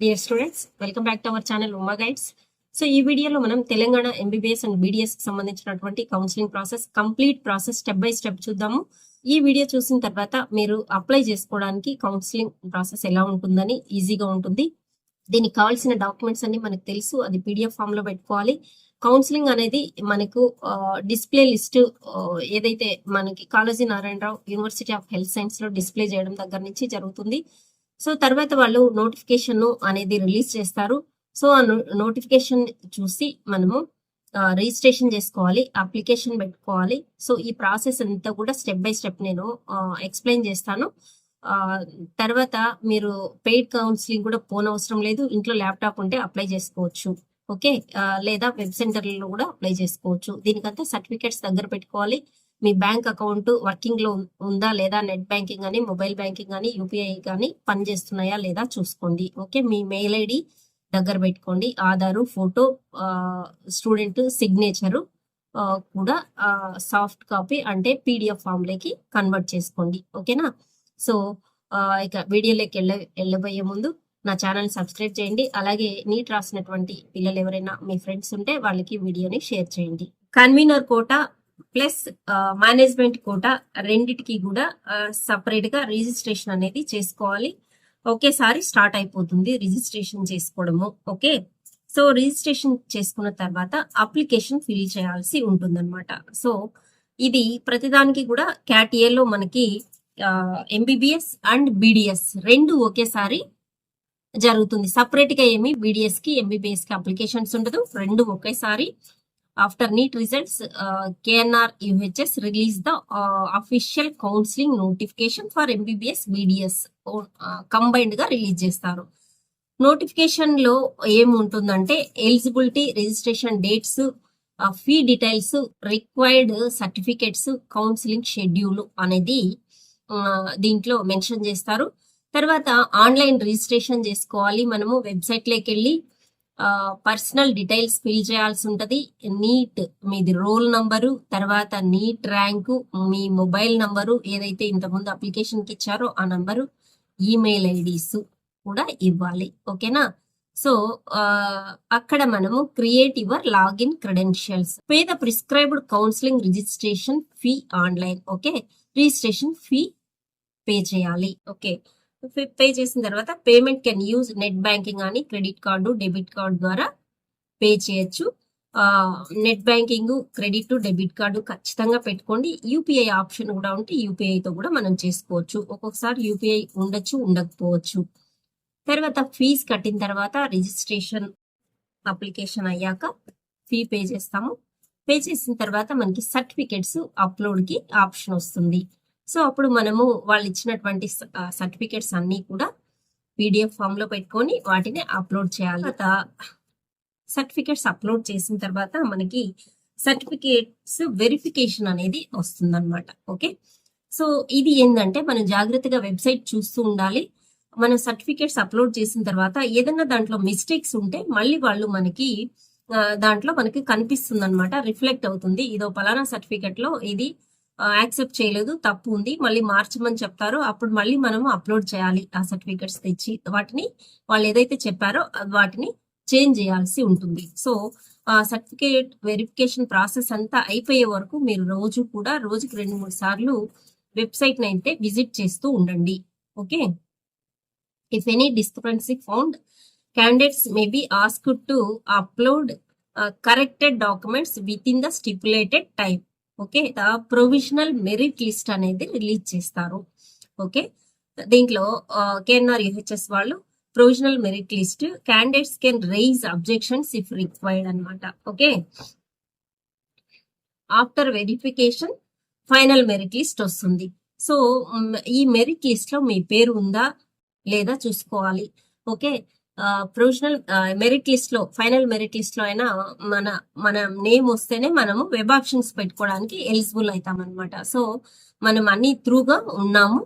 Dear students, welcome back to our channel Uma guides. So ఈ వీడియోలో మనం తెలంగాణ ఎంబీబీఎస్ అండ్ బీడీఎస్ కి సంబంధించినటువంటి counselling process, complete process step by step చూద్దాము. ఈ వీడియో చూసిన తర్వాత మీరు అప్లై చేసుకోవడానికి కౌన్సిలింగ్ ప్రాసెస్ ఎలా ఉంటుందని ఈజీగా ఉంటుంది. దీనికి కావాల్సిన డాక్యుమెంట్స్ అన్ని మనకు తెలుసు, అది పీడిఎఫ్ ఫామ్ లో పెట్టుకోవాలి. కౌన్సిలింగ్ అనేది మనకు డిస్ప్లే లిస్ట్ ఏదైతే మనకి Kaloji Narayanarao university of health science లో డిస్ప్లే చేయడం దగ్గర నుంచి జరుగుతుంది. సో తర్వాత వాళ్ళు నోటిఫికేషన్ అనేది రిలీజ్ చేస్తారు. సో ఆ నోటిఫికేషన్ చూసి మనము రిజిస్ట్రేషన్ చేసుకోవాలి, అప్లికేషన్ పెట్టుకోవాలి. సో ఈ ప్రాసెస్ అంతా కూడా స్టెప్ బై స్టెప్ నేను ఎక్స్ప్లెయిన్ చేస్తాను. తర్వాత మీరు పెయిడ్ కౌన్సిలింగ్ కూడా పోనవసరం లేదు, ఇంట్లో ల్యాప్టాప్ ఉంటే అప్లై చేసుకోవచ్చు. ఓకే, లేదా వెబ్ సెంటర్లో కూడా అప్లై చేసుకోవచ్చు. దీనికంతా సర్టిఫికేట్స్ దగ్గర పెట్టుకోవాలి. మీ బ్యాంక్ అకౌంట్ వర్కింగ్ లో ఉందా లేదా, నెట్ బ్యాంకింగ్ కానీ మొబైల్ బ్యాంకింగ్ కానీ యూపీఐ కానీ పనిచేస్తున్నాయా లేదా చూసుకోండి. ఓకే, మీ మెయిల్ ఐడి దగ్గర పెట్టుకోండి, ఆధారు, ఫోటో, స్టూడెంట్ సిగ్నేచరు కూడా సాఫ్ట్ కాపీ అంటే పీడిఎఫ్ ఫామ్ లోకి కన్వర్ట్ చేసుకోండి. ఓకేనా? సో ఇక వీడియోలోకి వెళ్ళబోయే ముందు నా ఛానల్ సబ్స్క్రైబ్ చేయండి. అలాగే నీట్ రాసినటువంటి పిల్లలు ఎవరైనా మీ ఫ్రెండ్స్ ఉంటే వాళ్ళకి వీడియోని షేర్ చేయండి. Convenor quota plus management quota రెండిటికి కూడా సపరేట్ గా రిజిస్ట్రేషన్ అనేది చేసుకోవాలి. ఒకేసారి స్టార్ట్ అయిపోతుంది రిజిస్ట్రేషన్ చేసుకోవడము. ఓకే, సో రిజిస్ట్రేషన్ చేసుకున్న తర్వాత అప్లికేషన్ ఫిల్ చేయాల్సి ఉంటుందన్నమాట. సో ఇది ప్రతిదానికి కూడా క్యాటిఏలో మనకి ఎంబీబీఎస్ అండ్ బీడీఎస్ రెండు ఒకేసారి జరుగుతుంది. సపరేట్ గా ఏమి బీడీఎస్ కి ఎంబీబీఎస్ కి అప్లికేషన్స్ ఉండదు, రెండు ఒకేసారి. After NEET results, KNR UHS release the official counselling notification for MBBS BDS combined గా రిలీజ్ చేస్తారు. నోటిఫికేషన్ లో ఏముంటుందంటే eligibility, registration dates, fee details, required certificates, counselling schedule అనేది దీంట్లో మెన్షన్ చేస్తారు. తర్వాత ఆన్లైన్ రిజిస్ట్రేషన్ చేసుకోవాలి. మనము వెబ్సైట్ లోకి వెళ్ళి పర్సనల్ డీటెయిల్స్ ఫిల్ చేయాల్సి ఉంటది. నీట్ మీది రోల్ నంబరు, తర్వాత నీట్ ర్యాంకు, మీ మొబైల్ నంబరు ఏదైతే ఇంతకుముందు అప్లికేషన్ కి ఇచ్చారో ఆ నంబరు, ఈమెయిల్ ఐడీస్ కూడా ఇవ్వాలి. ఓకేనా? సో అక్కడ మనము create your login credentials, pay the prescribed counselling registration fee online. Okay, registration fee pay చేయాలి. ఓకే, పే చేసిన తర్వాత payment can use net banking అని క్రెడిట్ కార్డు, డెబిట్ కార్డు ద్వారా పే చేయొచ్చు. Net banking, credit, debit card ఖచ్చితంగా పెట్టుకోండి. UPI option కూడా ఉంటే యూపీఐతో కూడా మనం చేసుకోవచ్చు. ఒక్కొక్కసారి యూపీఐ ఉండొచ్చు, ఉండకపోవచ్చు. తర్వాత ఫీజ్ కట్టిన తర్వాత రిజిస్ట్రేషన్ అప్లికేషన్ అయ్యాక ఫీ పే చేస్తాము. పే చేసిన తర్వాత మనకి సర్టిఫికేట్స్ అప్లోడ్ కి ఆప్షన్ వస్తుంది. సో అప్పుడు మనము వాళ్ళు ఇచ్చినటువంటి సర్టిఫికేట్స్ అన్ని కూడా పీడిఎఫ్ ఫామ్ లో పెట్టుకొని వాటిని అప్లోడ్ చేయాలి. సర్టిఫికేట్స్ అప్లోడ్ చేసిన తర్వాత మనకి సర్టిఫికేట్స్ వెరిఫికేషన్ అనేది వస్తుందన్నమాట. ఓకే, సో ఇది ఏంటంటే మనం జాగ్రత్తగా వెబ్సైట్ చూస్తూ ఉండాలి. మనం సర్టిఫికేట్స్ అప్లోడ్ చేసిన తర్వాత ఏదైనా దాంట్లో మిస్టేక్స్ ఉంటే మళ్ళీ వాళ్ళు మనకి దాంట్లో మనకి కనిపిస్తుంది అనమాట, రిఫ్లెక్ట్ అవుతుంది. ఇదో పలానా సర్టిఫికేట్ లో ఇది యాక్సెప్ట్ చేయలేదు, తప్పు ఉంది, మళ్ళీ మార్చమని చెప్తారు. అప్పుడు మళ్ళీ మనం అప్లోడ్ చేయాలి ఆ సర్టిఫికెట్స్ తెచ్చి, వాటిని వాళ్ళు ఏదైతే చెప్పారో వాటిని చేంజ్ చేయాల్సి ఉంటుంది. సో ఆ సర్టిఫికేట్ వెరిఫికేషన్ ప్రాసెస్ అంతా అయిపోయే వరకు మీరు రోజుకి 2-3 సార్లు వెబ్సైట్ అయితే విజిట్ చేస్తూ ఉండండి. Okay, if any discrepancy found, candidates may be asked to upload corrected documents within the stipulated time. Okay, the provisional merit list అనేది రిలీజ్ చేస్తారు. ఓకే, దీంట్లో KNR UHS వాళ్ళు provisional merit list, candidates can raise objections if required అనమాట. Okay, after verification final merit list వస్తుంది. So ఈ merit list లో మీ పేరు ఉందా లేదా చూసుకోవాలి. ఓకే, ప్రొవిజనల్ మెరిట్ లిస్ట్ లో, ఫైనల్ మెరిట్ లిస్ట్ లో అయినా మన నేమ్ వస్తేనే మనము వెబ్ ఆప్షన్స్ పెట్టుకోవడానికి ఎలిజిబుల్ అవుతాం అనమాట. సో మనం అన్ని త్రూగా ఉన్నాము,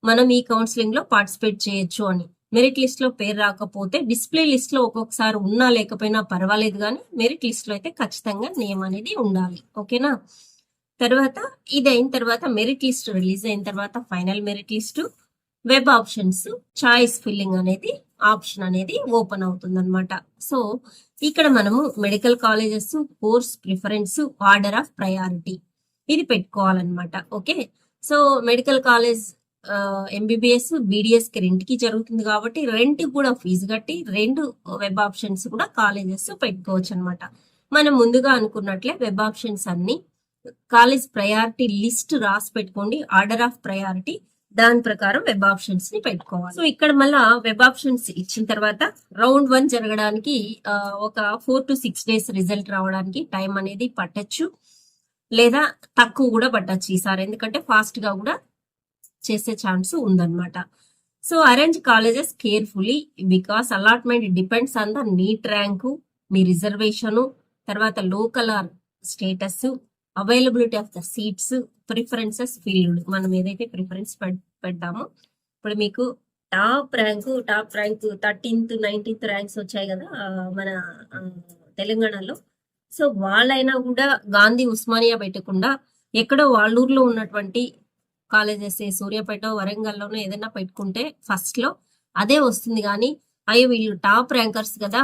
మనం ఈ కౌన్సిలింగ్ లో పార్టిసిపేట్ చేయొచ్చు అని. మెరిట్ లిస్ట్ లో పేరు రాకపోతే డిస్ప్లే లిస్ట్ లో ఒక్కొక్కసారి ఉన్నా లేకపోయినా పర్వాలేదు, కానీ మెరిట్ లిస్ట్ లో అయితే ఖచ్చితంగా నేమ్ అనేది ఉండాలి. ఓకేనా? తర్వాత ఇది అయిన తర్వాత మెరిట్ లిస్ట్ రిలీజ్ అయిన తర్వాత final merit list, web options, choice filling అనేది ఆప్షన్ అనేది ఓపెన్ అవుతుంది అనమాట. సో ఇక్కడ మనము medical colleges, course preference, order of priority ఇది పెట్టుకోవాలన్నమాట. Okay, so medical college MBBS BDS కి రెంట్కి జరుగుతుంది కాబట్టి రెంట్ కూడా ఫీజు కట్టి 2 వెబ్ ఆప్షన్స్ కూడా కాలేజెస్ పెట్టుకోవచ్చు అనమాట. మనం ముందుగా అనుకున్నట్లే వెబ్ ఆప్షన్స్ అన్ని కాలేజ్ ప్రయారిటీ లిస్ట్ రాసి పెట్టుకోండి, ఆర్డర్ ఆఫ్ ప్రయారిటీ దాని ప్రకారం వెబ్ ఆప్షన్స్ ని పెట్టుకోవాలి. సో ఇక్కడ మళ్ళా వెబ్ ఆప్షన్స్ ఇచ్చిన తర్వాత రౌండ్ 1 జరగడానికి ఒక 4 to 6 డేస్ రిజల్ట్ రావడానికి టైం అనేది పట్టచ్చు, లేదా తక్కువ కూడా పట్టచ్చు ఈసారి, ఎందుకంటే ఫాస్ట్ గా కూడా చేసే ఛాన్స్ ఉందన్నమాట. So arrange colleges carefully because allotment depends on the NEET rank, మీ రిజర్వేషను, తర్వాత local status, availability of the seats, preferences field, మనం ఏదైతే ప్రిఫరెన్స్ పెడతామో. ఇప్పుడు మీకు top rank 13th 19th ranks వచ్చాయి కదా మన తెలంగాణలో. సో వాళ్ళైనా కూడా గాంధీ ఉస్మానియా పెట్టకుండా ఎక్కడో వాళ్ళూరులో ఉన్నటువంటి కాలేజెస్ సూర్యాపేట వరంగల్లోనో ఏదైనా పెట్టుకుంటే ఫస్ట్ లో అదే వస్తుంది. కానీ అయ్యో వీళ్ళు టాప్ ర్యాంకర్స్ కదా,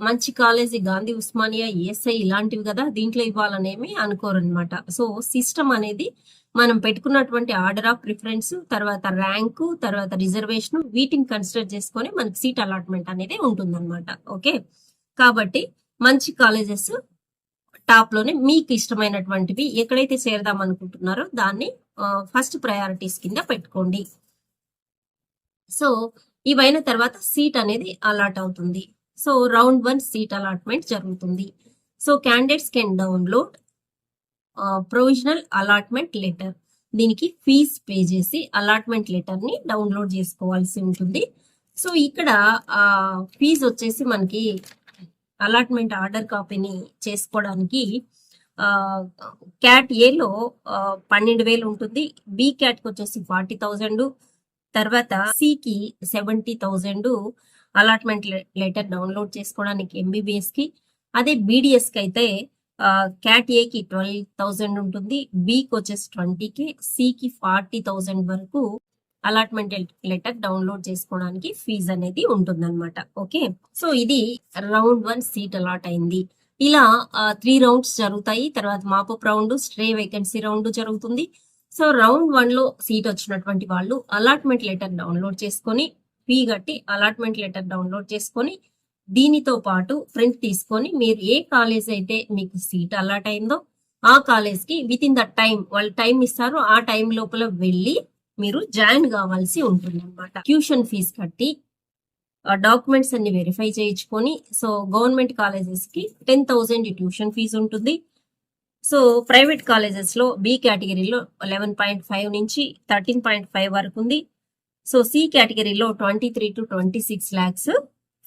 మంచి కాలేజీ గాంధీ ఉస్మానియా ఈఎస్ఐ ఇలాంటివి కదా, దీంట్లో ఇవ్వాలనేమి అనుకోరు అనమాట. సో సిస్టమ్ అనేది మనం పెట్టుకున్నటువంటి ఆర్డర్ ఆఫ్ ప్రిఫరెన్స్, తర్వాత ర్యాంకు, తర్వాత రిజర్వేషన్, వీటిని కన్సిడర్ చేసుకొని మనకి సీట్ అలాట్మెంట్ అనేది ఉంటుందన్నమాట. ఓకే, కాబట్టి మంచి కాలేజెస్ టాప్ లోనే మీకు ఇష్టమైనటువంటివి ఎక్కడైతే చేరదాం అనుకుంటున్నారో దాన్ని ఫస్ట్ ప్రయారిటీస్ కింద పెట్టుకోండి. సో ఇవైన తర్వాత సీట్ అనేది అలాట్ అవుతుంది. సో రౌండ్ 1 సీట్ అలాట్మెంట్ జరుగుతుంది. So candidates can download provisional allotment letter. దీనికి ఫీజ్ పే చేసి అలాట్మెంట్ లెటర్ ని డౌన్లోడ్ చేసుకోవాల్సి ఉంటుంది. సో ఇక్కడ ఫీజ్ వచ్చేసి మనకి అలాట్మెంట్ ఆర్డర్ కాపీని చేసుకోవడానికి క్యాట్ ఏలో 12,000 ఉంటుంది, బి క్యాట్ కి వచ్చేసి 40,000, తర్వాత సికి 70,000 అలాట్మెంట్ లెటర్ డౌన్లోడ్ చేసుకోవడానికి ఎంబీబీఎస్ కి. అదే బీడిఎస్ కి అయితే క్యాట్ ఏకి 12,000 ఉంటుంది, బికి వచ్చేసి 20K, సికి 40,000 వరకు అలాట్మెంట్ లెటర్ డౌన్లోడ్ చేసుకోవడానికి ఫీజు అనేది ఉంటుందన్నమాట. ఓకే, సో ఇది రౌండ్ 1 సీట్ అలాట్ అయింది. ఇలా 3 రౌండ్స్ జరుగుతాయి. తర్వాత mop up round, stray vacancy round జరుగుతుంది. సో రౌండ్ 1 లో సీట్ వచ్చినటువంటి వాళ్ళు అలాట్మెంట్ లెటర్ డౌన్లోడ్ చేసుకొని ఫీ కట్టి అలాట్మెంట్ లెటర్ డౌన్లోడ్ చేసుకొని దీనితో పాటు ప్రింట్ తీసుకొని మీరు ఏ కాలేజ్ అయితే మీకు సీట్ అలాట్ అయిందో ఆ కాలేజ్ కి విత్ ఇన్ ద టైం, వాళ్ళు టైం ఇస్తారో ఆ టైం లోపల వెళ్ళి మీరు జాయిన్ కావాల్సి ఉంటుంది అనమాట. ట్యూషన్ ఫీజు కట్టి డాక్యుమెంట్స్ అన్ని వెరిఫై చేయించుకొని, సో గవర్నమెంట్ కాలేజెస్ కి 10,000 ట్యూషన్ ఫీజు ఉంటుంది. సో ప్రైవేట్ కాలేజెస్ లో బి కేటగిరీలో 11.5 నుంచి 13.5 వరకు ఉంది. సో సి కేటగిరీలో 23 to 26 lakhs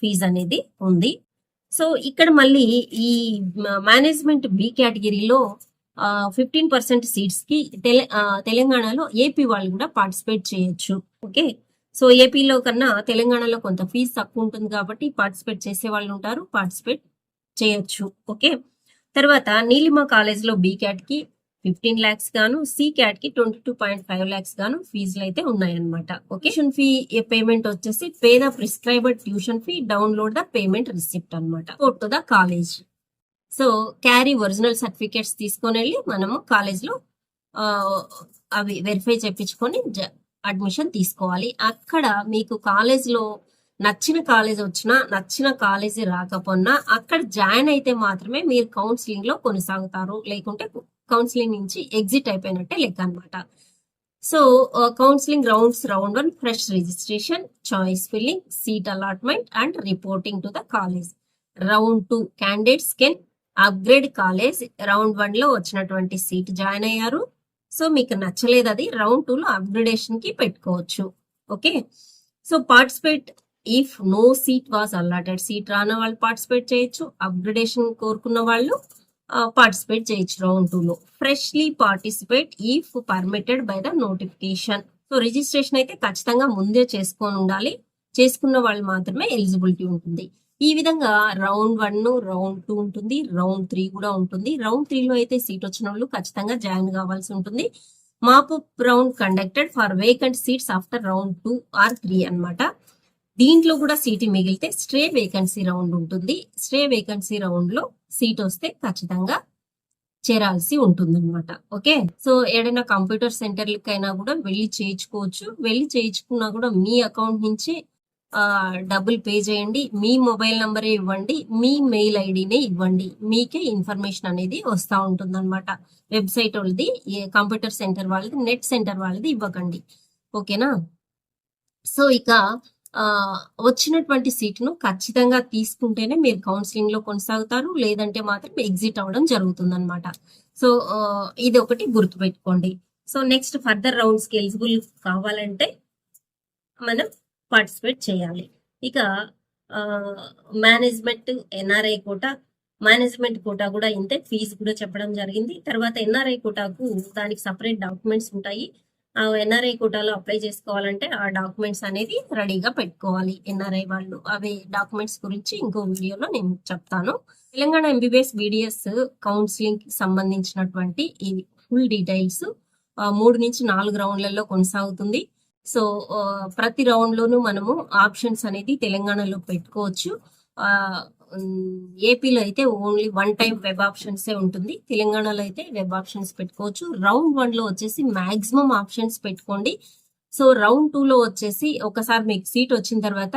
ఫీజు అనేది ఉంది. సో ఇక్కడ మళ్ళీ ఈ మేనేజ్మెంట్ బి కేటగిరీలో 15% సీట్స్ కి తెలంగాణలో ఏపీ వాళ్ళు కూడా పార్టిసిపేట్ చేయొచ్చు. ఓకే, సో ఏపీలో కన్నా తెలంగాణలో కొంత ఫీజు తక్కువ ఉంటుంది కాబట్టి పార్టిసిపేట్ చేసే వాళ్ళు ఉంటారు, పార్టిసిపేట్ చేయొచ్చు. ఓకే, తర్వాత నీలిమ కాలేజ్ లో బి క్యాట్ కి 15 lakhs గాను, సి క్యాట్ కి 22.5 lakhs గాను ఫీజులు అయితే ఉన్నాయన్నమాట. ఓకే, ట్యూషన్ ఫీ పేమెంట్ వచ్చేసి pay the prescribed tuition fee, download the payment receipt అనమాట. Go to the college. So carry original certificates తీసుకొని వెళ్ళి మనము కాలేజ్లో అవి వెరిఫై చేయించుకొని అడ్మిషన్ తీసుకోవాలి. అక్కడ మీకు కాలేజ్లో నచ్చిన కాలేజ్ వచ్చినా నచ్చిన కాలేజీ రాకపోయినా అక్కడ జాయిన్ అయితే మాత్రమే మీరు కౌన్సిలింగ్ లో కొనసాగుతారు, లేకుంటే కౌన్సిలింగ్ నుంచి ఎగ్జిట్ అయిపోయినట్టే లెక్క అనమాట. So counselling rounds: round 1 fresh registration, choice filling, seat allotment and reporting to the college. Round 2 candidates can upgrade college. Round 1 లో వచ్చినటువంటి సీట్ జాయిన్ అయ్యారు, సో మీకు నచ్చలేదు, అది రౌండ్ 2 లో అప్గ్రేడేషన్ కి పెట్టుకోవచ్చు. Okay, so participate if no seat was allotted. Seat రాని వాళ్ళు పార్టిసిపేట్ చేయొచ్చు, అప్గ్రేడేషన్ కోరుకున్న వాళ్ళు పార్టిసిపేట్ చేయొచ్చు రౌండ్ 2 లో. Freshly participate if permitted by the notification. So registration అయితే ఖచ్చితంగా ముందే చేసుకొని ఉండాలి, చేసుకున్న వాళ్ళు మాత్రమే ఎలిజిబిలిటీ ఉంటుంది. ఈ విధంగా రౌండ్ 1, రౌండ్ 2 ఉంటుంది, రౌండ్ 3 కూడా ఉంటుంది. రౌండ్ 3 లో అయితే సీట్ వచ్చిన వాళ్ళు ఖచ్చితంగా జాయిన్ కావాల్సి ఉంటుంది. Mop up round conducted for vacant seats after round 2 or 3 అన్నమాట. దీంట్లో కూడా సీట్ మిగిలితే స్ట్రే వేకెన్సీ రౌండ్ ఉంటుంది. స్ట్రే వేకెన్సీ రౌండ్ లో సీట్ వస్తే ఖచ్చితంగా చేరాల్సి ఉంటుందన్నమాట. ఓకే, సో ఏదైనా కంప్యూటర్ సెంటర్లకైనా కూడా వెళ్ళి చేయించుకోవచ్చు. వెళ్ళి చేయించుకున్నా కూడా మీ అకౌంట్ నుంచి డబ్బులు పే చేయండి, మీ మొబైల్ నంబరే ఇవ్వండి, మీ మెయిల్ ఐడినే ఇవ్వండి, మీకే ఇన్ఫర్మేషన్ అనేది వస్తూ ఉంటుంది అనమాట. వెబ్సైట్ వాళ్ళది, కంప్యూటర్ సెంటర్ వాళ్ళది, నెట్ సెంటర్ వాళ్ళది ఇవ్వకండి. ఓకేనా? సో ఇక వచ్చినటువంటి సీట్ను ఖచ్చితంగా తీసుకుంటేనే మీరు కౌన్సిలింగ్ లో కొనసాగుతారు, లేదంటే మాత్రం ఎగ్జిట్ అవ్వడం జరుగుతుంది అనమాట. సో ఇది ఒకటి గుర్తుపెట్టుకోండి. సో నెక్స్ట్ ఫర్దర్ రౌండ్స్ కి ఎలిజిబుల్ కావాలంటే మనం పార్టిసిపేట్ చేయాలి. ఇక management NRI quota, management quota కూడా ఇంతే, ఫీజు కూడా చెప్పడం జరిగింది. తర్వాత ఎన్ఆర్ఐ కోటాకు దానికి సపరేట్ డాక్యుమెంట్స్ ఉంటాయి. ఆ ఎన్ఆర్ఐ కోటాలో అప్లై చేసుకోవాలంటే ఆ డాక్యుమెంట్స్ అనేది రెడీగా పెట్టుకోవాలి ఎన్ఆర్ఐ వాళ్ళు. అవి డాక్యుమెంట్స్ గురించి ఇంకో వీడియోలో నేను చెప్తాను. తెలంగాణ ఎంబీబీఎస్ బీడీఎస్ కౌన్సిలింగ్ కి సంబంధించినటువంటి ఈ ఫుల్ డీటెయిల్స్ 3 నుంచి 4 రౌండ్లలో కొనసాగుతుంది. సో ప్రతి రౌండ్ లోనూ మనము ఆప్షన్స్ అనేది తెలంగాణలో పెట్టుకోవచ్చు. ఏపీలో అయితే ఓన్లీ 1 టైం వెబ్ ఆప్షన్సే ఉంటుంది. తెలంగాణలో అయితే వెబ్ ఆప్షన్స్ పెట్టుకోవచ్చు. రౌండ్ 1 లో వచ్చేసి మాక్సిమం ఆప్షన్స్ పెట్టుకోండి. సో రౌండ్ 2 లో వచ్చేసి ఒకసారి మీకు సీట్ వచ్చిన తర్వాత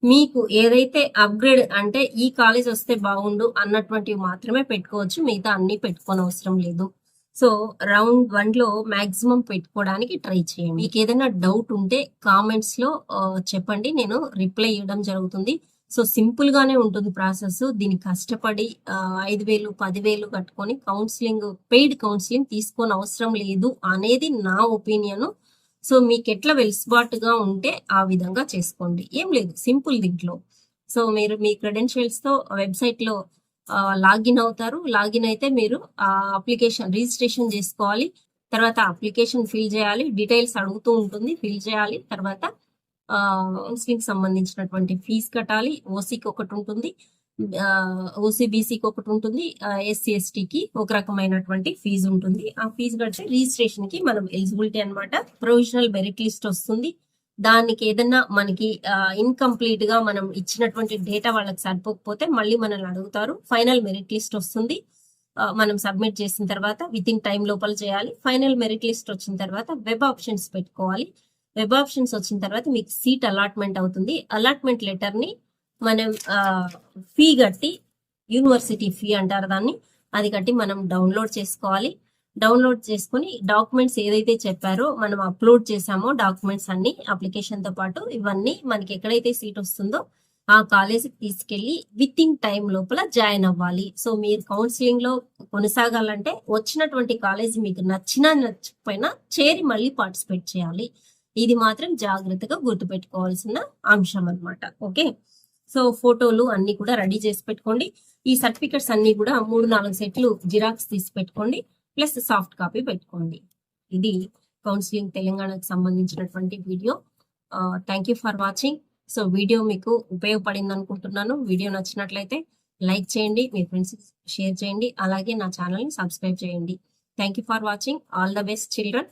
మీకు ఏదైతే అప్గ్రేడ్ అంటే ఈ కాలేజ్ వస్తే బాగుండు అన్నటువంటివి మాత్రమే పెట్టుకోవచ్చు, మిగతా అన్ని పెట్టుకోని అవసరం లేదు. సో రౌండ్ 1 లో మాక్సిమం పెట్టుకోవడానికి ట్రై చేయండి. మీకు ఏదైనా డౌట్ ఉంటే కామెంట్స్ లో చెప్పండి, నేను రిప్లై ఇవ్వడం జరుగుతుంది. సో సింపుల్ గానే ఉంటుంది ప్రాసెస్. దీనికి కష్టపడి 5,000 10,000 కట్టుకొని కౌన్సిలింగ్, పెయిడ్ కౌన్సిలింగ్ తీసుకొని అవసరం లేదు అనేది నా ఒపీనియన్. సో మీకు ఎట్లా వెలుసుబాటుగా ఉంటే ఆ విధంగా చేసుకోండి, ఏం లేదు, సింపుల్ దీంట్లో. సో మీరు మీ క్రెడెన్షియల్స్ తో వెబ్సైట్ లో లాగిన్ అవుతారు. లాగిన్ అయితే మీరు అప్లికేషన్ రిజిస్ట్రేషన్ చేసుకోవాలి. తర్వాత అప్లికేషన్ ఫిల్ చేయాలి, డీటెయిల్స్ అడుగుతూ ఉంటుంది, ఫిల్ చేయాలి. తర్వాత కౌన్సిలింగ్ సంబంధించినటువంటి ఫీజు కట్టాలి. ఓసీకి ఒకటి ఉంటుంది, ఓసీబీసీకి ఒకటి ఉంటుంది, ఎస్సీ ఎస్టీకి ఒక రకమైనటువంటి ఫీజు ఉంటుంది. ఆ ఫీజు కడితే రిజిస్ట్రేషన్ కి మనం ఎలిజిబిలిటీ అనమాట. ప్రొవిజనల్ మెరిట్ లిస్ట్ వస్తుంది. దానికి ఏదన్నా మనకి ఇన్కంప్లీట్ గా మనం ఇచ్చినటువంటి డేటా వాళ్ళకి సరిపోకపోతే మళ్ళీ మనల్ని అడుగుతారు. ఫైనల్ మెరిట్ లిస్ట్ వస్తుంది. మనం సబ్మిట్ చేసిన తర్వాత విత్ ఇన్ టైం లోపల చేయాలి. ఫైనల్ మెరిట్ లిస్ట్ వచ్చిన తర్వాత వెబ్ ఆప్షన్స్ పెట్టుకోవాలి. వెబ్ ఆప్షన్స్ వచ్చిన తర్వాత మీకు సీట్ అలాట్మెంట్ అవుతుంది. అలాట్మెంట్ లెటర్ ని మనం ఫీ కట్టి, యూనివర్సిటీ ఫీ అంటారు దాన్ని, అది కట్టి మనం డౌన్లోడ్ చేసుకోవాలి. డౌన్లోడ్ చేసుకుని డాక్యుమెంట్స్ ఏదైతే చెప్పారో మనం అప్లోడ్ చేసామో డాక్యుమెంట్స్ అన్ని అప్లికేషన్ తో పాటు ఇవన్నీ మనకి ఎక్కడైతే సీట్ వస్తుందో ఆ కాలేజీకి తీసుకెళ్లి విత్ ఇన్ టైం లోపల జాయిన్ అవ్వాలి. సో మీరు కౌన్సిలింగ్ లో కొనసాగాలంటే వచ్చినటువంటి కాలేజీ మీకు నచ్చినా నచ్చకపోయినా చేరి మళ్ళీ పార్టిసిపేట్ చేయాలి. ఇది మాత్రం జాగ్రత్తగా గుర్తుపెట్టుకోవాల్సిన అంశం అన్నమాట. ఓకే, సో ఫోటోలు అన్ని కూడా రెడీ చేసి పెట్టుకోండి. ఈ సర్టిఫికెట్స్ అన్ని కూడా 3-4 సెట్లు జిరాక్స్ తీసి పెట్టుకోండి, ప్లస్ సాఫ్ట్ కాపీ పెట్టుకోండి. ఇది కౌన్సిలింగ్ తెలంగాణకు సంబంధించినటువంటి video. Thank you for watching. So video మీకు ఉపయోగపడింది అనుకుంటున్నాను. వీడియో నచ్చినట్లయితే లైక్ చేయండి, మీ ఫ్రెండ్స్ షేర్ చేయండి, అలాగే నా ఛానల్ని సబ్స్క్రైబ్ చేయండి. Thank you for watching. All the best children.